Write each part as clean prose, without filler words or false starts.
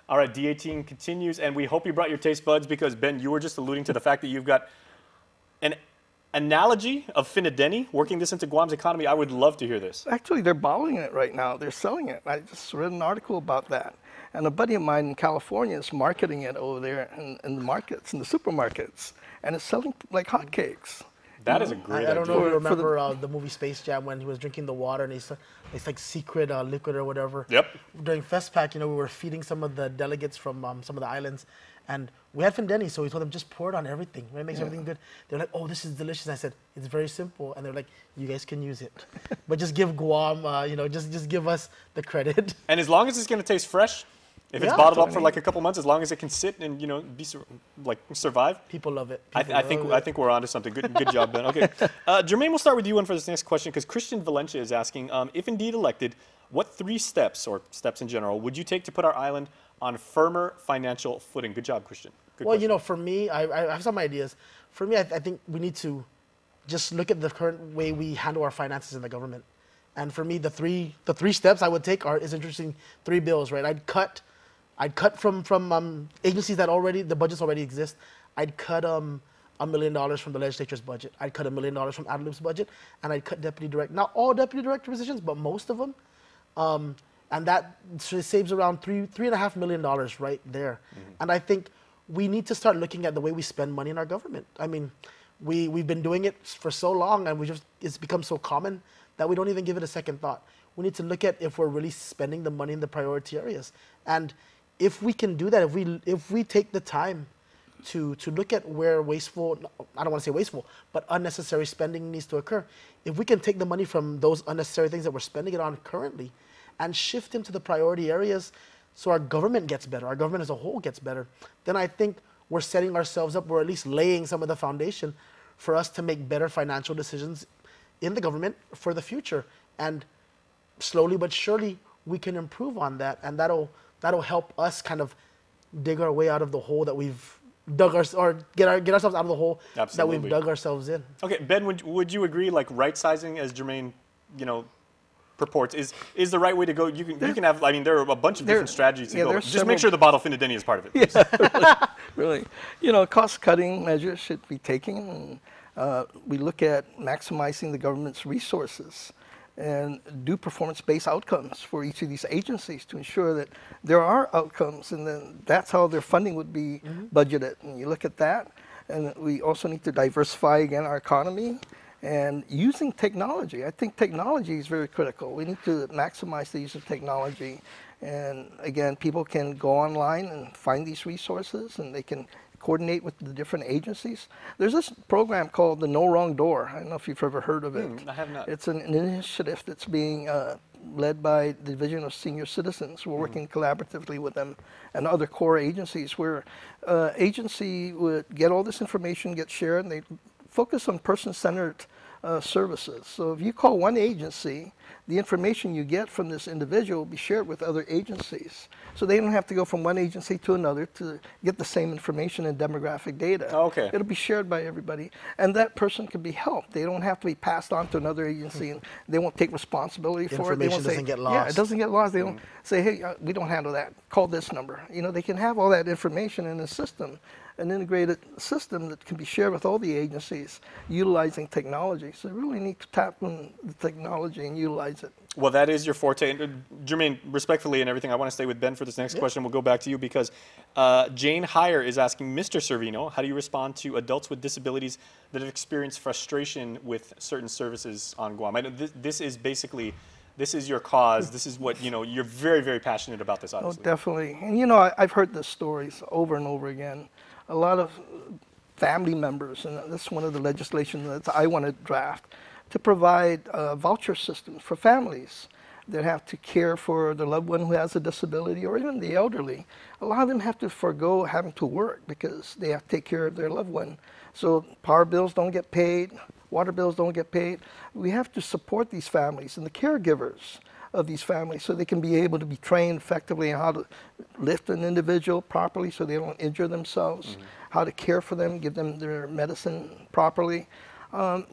All right, D18 continues, and we hope you brought your taste buds because, Ben, you were just alluding to the fact that you've got an analogy of Finadeni working this into Guam's economy. I would love to hear this. Actually, they're bottling it right now. They're selling it. I just read an article about that. And a buddy of mine in California is marketing it over there in the markets, in the supermarkets, and it's selling like hotcakes. That is a great idea. I don't know if you remember the movie Space Jam when he was drinking the water and it's like secret liquid or whatever. Yep. During FestPac, we were feeding some of the delegates from some of the islands, and we had Finadeni, so we told them just pour it on everything. It makes everything good. They're like, oh, this is delicious. And I said, it's very simple, and they're like, you guys can use it, but just give Guam, just give us the credit. And as long as it's going to taste fresh. If it's bottled up for like a couple months, as long as it can sit and survive, people love it. I think we're onto something. Good job, Ben. Okay, Jermaine, we'll start with you on for this next question because Christian Valencia is asking, if indeed elected, what 3 steps or steps in general would you take to put our island on firmer financial footing? Good job, Christian. Good question. For me, I have some ideas. For me, I think we need to just look at the current way we handle our finances in the government. And for me, the three steps I would take is interesting 3 bills, right? I'd cut from agencies that the budgets already exist. I'd cut $1 million from the legislature's budget. I'd cut $1 million from Adelup's budget, and I'd cut deputy director. Not all deputy director positions, but most of them. And that saves around $3.5 million right there. And I think we need to start looking at the way we spend money in our government. I mean, we've been doing it for so long, and it's become so common that we don't even give it a second thought. We need to look at if we're really spending the money in the priority areas. And if we can do that, if we take the time to look at where wasteful, I don't want to say wasteful, but unnecessary spending needs to occur, if we can take the money from those unnecessary things that we're spending it on currently and shift into the priority areas so our government gets better, our government as a whole gets better, then I think we're setting ourselves up, we're at least laying some of the foundation for us to make better financial decisions in the government for the future. And slowly but surely, we can improve on that, and that'll help us kind of dig our way out of the hole that we've dug or get ourselves out of the hole that we've dug ourselves in. Okay, Ben, would you agree, like right sizing, as Jermaine, purports, is the right way to go? You can have, I mean, there are a bunch of different strategies to go. Just make sure the bottle Finadeni is part of it. Yeah, really. Cost-cutting measures should be taken. We look at maximizing the government's resources and do performance-based outcomes for each of these agencies to ensure that there are outcomes, and then that's how their funding would be budgeted. And you look at that, and we also need to diversify again our economy and using technology. I think technology is very critical. We need to maximize the use of technology, and again, people can go online and find these resources, and they can coordinate with the different agencies. There's this program called the No Wrong Door. I don't know if you've ever heard of it. I have not. It's an initiative that's being led by the Division of Senior Citizens. We're working collaboratively with them and other core agencies where agency would get all this information, get shared, and they focus on person-centered services. So if you call one agency, the information you get from this individual will be shared with other agencies. So they don't have to go from one agency to another to get the same information and demographic data. Okay. It'll be shared by everybody. And that person can be helped. They don't have to be passed on to another agency, and they won't take responsibility for it. Information doesn't get lost. Yeah, it doesn't get lost. They don't say, hey, we don't handle that. Call this number. They can have all that information in the system, an integrated system that can be shared with all the agencies utilizing technology. So we really need to tap on the technology and utilize it. Well, that is your forte. And Jermaine, respectfully and everything, I want to stay with Ben for this next question. We'll go back to you because Jane Heyer is asking, Mr. Servino, how do you respond to adults with disabilities that have experienced frustration with certain services on Guam? I know this is basically, this is your cause. This is what, you're very, very passionate about this, obviously. Oh, definitely. And, I've heard the stories over and over again. A lot of family members, and that's one of the legislation that I want to draft, to provide voucher systems for families that have to care for their loved one who has a disability, or even the elderly. A lot of them have to forego having to work because they have to take care of their loved one. So power bills don't get paid, water bills don't get paid. We have to support these families and the caregivers of these families so they can be able to be trained effectively on how to lift an individual properly so they don't injure themselves, how to care for them, give them their medicine properly.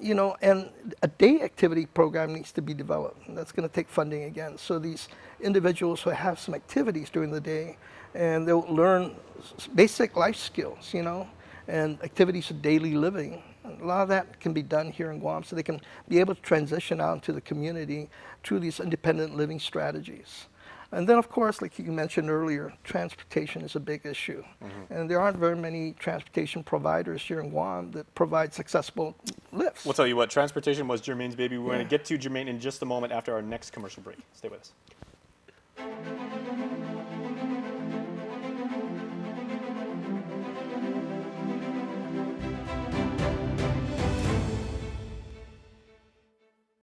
You know, and a day activity program needs to be developed. And that's going to take funding again. So these individuals who have some activities during the day, and they'll learn basic life skills, you know, and activities of daily living. A lot of that can be done here in Guam, so they can be able to transition out into the community through these independent living strategies. And then, of course, like you mentioned earlier, transportation is a big issue. And there aren't very many transportation providers here in Guam that provide accessible lifts. We'll tell you what, transportation was Jermaine's baby. We're going to get to Jermaine in just a moment after our next commercial break. Stay with us.